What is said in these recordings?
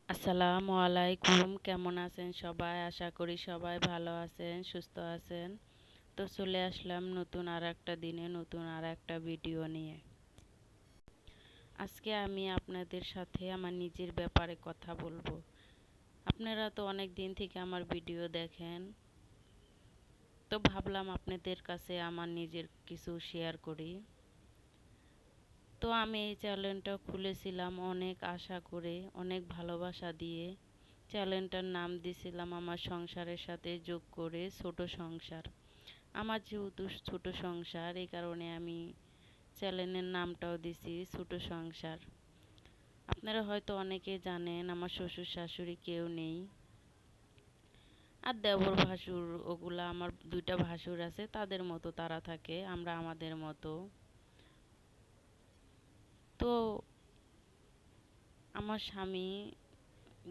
আসসালামু আলাইকুম। কেমন আছেন সবাই? আশা করি সবাই ভালো আছেন, সুস্থ আছেন। তো চলে আসলাম নতুন আর একটা দিনে নতুন আর একটা ভিডিও নিয়ে। আজকে আমি আপনাদের সাথে আমার নিজের ব্যাপারে কথা বলবো। আপনারা তো অনেক দিন থেকে আমার ভিডিও দেখেন, তো ভাবলাম আপনাদের কাছে আমার নিজের কিছু শেয়ার করি। তো আমি এই চ্যানেলটা খুলেছিলাম অনেক আশা করে, অনেক ভালোবাসা দিয়ে। চ্যানেলটার নাম দিয়েছিলাম আমার সংসারের সাথে যোগ করে ছোট সংসার। আমার যেহেতু ছোট সংসার, এই কারণে আমি চ্যানেলের নামটাও দিছি ছোট সংসার। আপনারা হয়তো অনেকে জানেন আমার শ্বশুর শাশুড়ি কেউ নেই, আর দেবর ভাসুর ওগুলা আমার দুইটা ভাসুর আছে, তাদের মতো তারা থাকে, আমরা আমাদের মতো। তো আমার স্বামী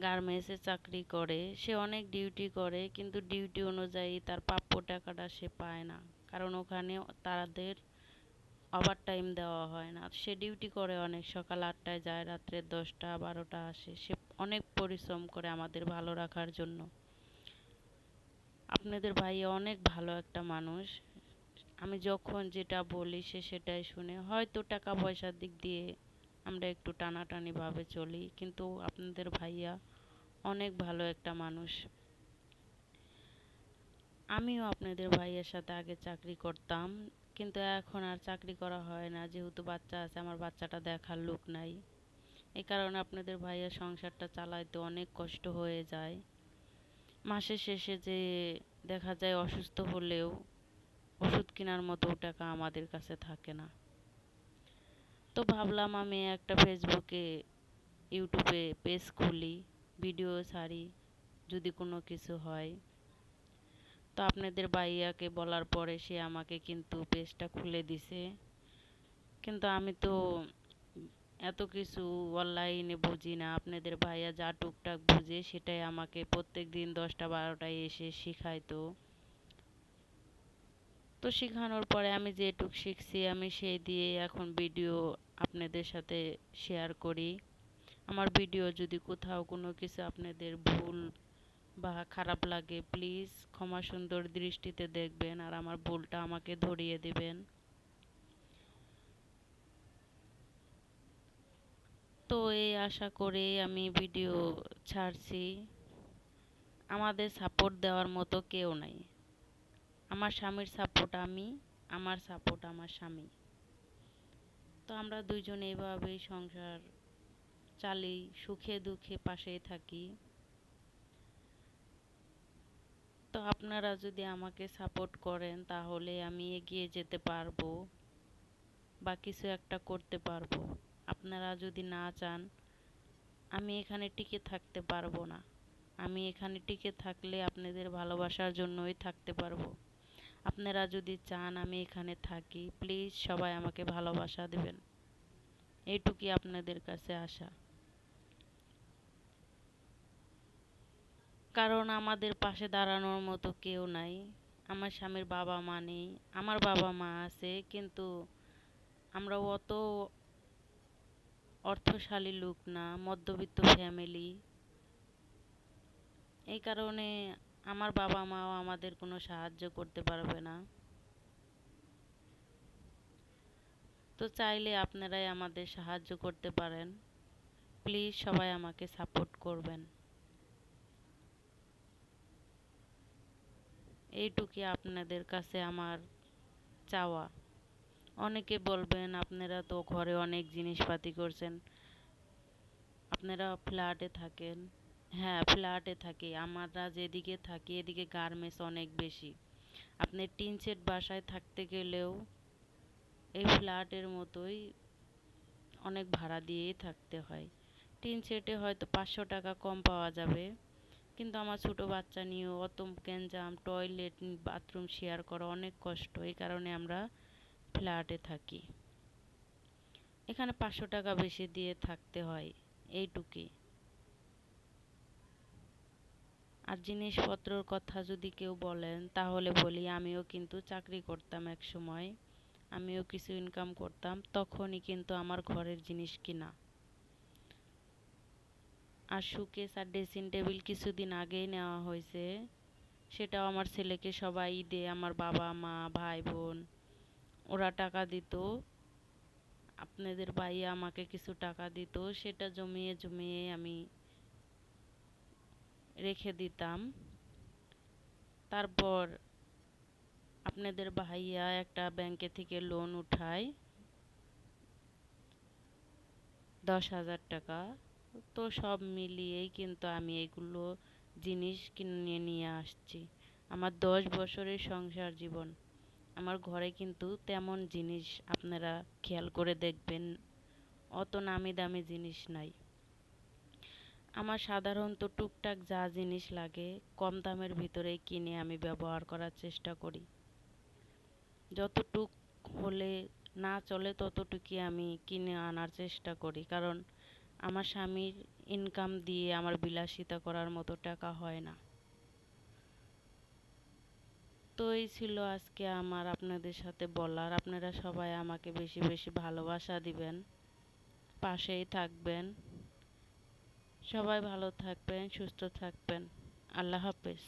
গার্মেন্টসে চাকরি করে, সে অনেক ডিউটি করে, কিন্তু ডিউটি অনুযায়ী তার প্রাপ্য টাকাটা সে পায় না। কারণ ওখানে তাদের ওভার টাইম দেওয়া হয় না। সে ডিউটি করে অনেক, সকাল 8টায় যায়, রাত্রে 10টা 12টা আসে। সে অনেক পরিশ্রম করে আমাদের ভালো রাখার জন্য। আপনাদের ভাইয়া অনেক ভালো একটা মানুষ। আমি যখন যেটা বলি সে সেটাই শুনে। হয়তো টাকা পয়সার দিক দিয়ে আমরা একটু টানাটানি ভাবে চলি, কিন্তু আপনাদের ভাইয়া অনেক ভালো একটা মানুষ। আমিও আপনাদের ভাইয়ের সাথে আগে চাকরি করতাম, কিন্তু এখন আর চাকরি করা হয় না, যেহেতু বাচ্চা আছে, আমার বাচ্চাটা দেখার লোক নাই। এই কারণে আপনাদের ভাইয়ের সংসারটা চালাইতে অনেক কষ্ট হয়ে যায়। মাসের শেষে যে দেখা যায় অসুস্থ হলেও ওষুধ কেনার মতো টাকা আমাদের কাছে থাকে না। তো ভাবলাম আমি একটা ফেসবুকে ইউটিউবে পেজ খুলি, ভিডিও ছাড়ি, যদি কোনো কিছু হয়। তো আপনাদের ভাইয়াকে বলার পরে সে আমাকে কিন্তু পেজটা খুলে দিছে। কিন্তু আমি তো এত কিছু অনলাইনে বুঝি না। আপনাদের ভাইয়া যা টুকটাক বুঝে সেটাই আমাকে প্রত্যেক দিন 10টা 12টায় এসে শিখাইতো। তো শেখানোর পরে আমি যেটুক শিখছি আমি সেই দিয়ে এখন ভিডিও আপনাদের সাথে শেয়ার করি। আমার ভিডিও যদি কোথাও কোনো কিছু আপনাদের ভুল বা খারাপ লাগে, প্লিজ ক্ষমা সুন্দর দৃষ্টিতে দেখবেন আর আমার ভুলটা আমাকে ধরিয়ে দিবেন। তো এই আশা করে আমি ভিডিও ছাড়ছি। আমাদের সাপোর্ট দেওয়ার মতো কেউ নাই। আমার স্বামীর সাপোর্ট আমি, আমার সাপোর্ট আমার স্বামী। তো আমরা দুইজন এইভাবেই সংসার চালি, সুখে দুঃখে পাশেই থাকি। তো আপনারা যদি আমাকে সাপোর্ট করেন তাহলে আমি এগিয়ে যেতে পারবো বা কিছু একটা করতে পারবো। আপনারা যদি না চান, আমি এখানে টিকে থাকতে পারবো না। আমি এখানে টিকে থাকলে আপনাদের ভালোবাসার জন্যই থাকতে পারবো। আপনারা যদি চান আমি এখানে থাকি, প্লিজ সবাই আমাকে ভালোবাসা দেবেন। এইটুকুই আপনাদের কাছে আশা। কারণ আমাদের পাশে দাঁড়ানোর মতো কেউ নাই। আমার স্বামীর বাবা মা নেই। আমার বাবা মা আছে, কিন্তু আমরা অত অর্থশালী লোক না, মধ্যবিত্ত ফ্যামিলি। এই কারণে আমার বাবা মাও আমাদের কোনো সাহায্য করতে পারবে না। তো চাইলে আপনারাই আমাদের সাহায্য করতে পারেন। প্লিজ সবাই আমাকে সাপোর্ট করবেন। এইটুকুই আপনাদের কাছে আমার চাওয়া। অনেকে বলবেন আপনারা তো ঘরে অনেক জিনিসপাতি করছেন, আপনারা ফ্ল্যাটে থাকেন। হ্যাঁ, ফ্ল্যাটে থাকি। আমরা যেদিকে থাকি এদিকে গার্মেন্টস অনেক বেশি। আপনি টিন শেড বাসায় থাকতে গেলেও এই ফ্ল্যাটের মতোই অনেক ভাড়া দিয়েই থাকতে হয়। টিন শেডে হয়তো 500 টাকা কম পাওয়া যাবে, কিন্তু আমার ছোট বাচ্চা নিয়েও অত গ্যাঞ্জাম, টয়লেট, বাথরুম শেয়ার করা অনেক কষ্ট। এই কারণে আমরা ফ্ল্যাটে থাকি। এখানে 500 টাকা বেশি দিয়ে থাকতে হয়, এইটুকুই। আর জিনিসপত্রর কথা যদি কেউ বলেন তাহলে বলি আমিও কিন্তু চাকরি করতাম এক সময়। আমিও কিছু ইনকাম করতাম, তখনই কিন্তু আমার ঘরের জিনিস কিনা। আর শোকেস আর ড্রেসিং টেবিল কিছুদিন আগেই নেওয়া হয়েছে। সেটাও আমার ছেলেকে সবাই ঈদে আমার বাবা মা ভাই বোন ওরা টাকা দিত। আপনাদের ভাইয়া আমাকে কিছু টাকা দিত, সেটা জমিয়ে জমিয়ে আমি রেখে দিতাম। তারপর আপনাদের ভাইয়া একটা ব্যাংকে থেকে লোন উঠায় 10,000 টাকা। তো সব মিলিয়েই কিন্তু আমি এগুলো জিনিস কিনে নিয়ে আসছি। আমার 10 বছরের সংসার জীবন, আমার ঘরে কিন্তু তেমন জিনিস আপনারা খেয়াল করে দেখবেন অত নামি দামি জিনিস নাই। আমার সাধারণত টুকটাক যা জিনিস লাগে কম দামের ভিতরেই কিনে আমি ব্যবহার করার চেষ্টা করি। যতটুক হলে না চলে ততটুকুই আমি কিনে আনার চেষ্টা করি, কারণ আমার স্বামীর ইনকাম দিয়ে আমার বিলাসিতা করার মতো টাকা হয় না। তো এই ছিল আজকে আমার আপনাদের সাথে বলার। আপনারা সবাই আমাকে বেশি বেশি ভালোবাসা দিবেন, পাশেই থাকবেন। সবাই ভালো থাকবেন, সুস্থ থাকবেন। আল্লাহ হাফেজ।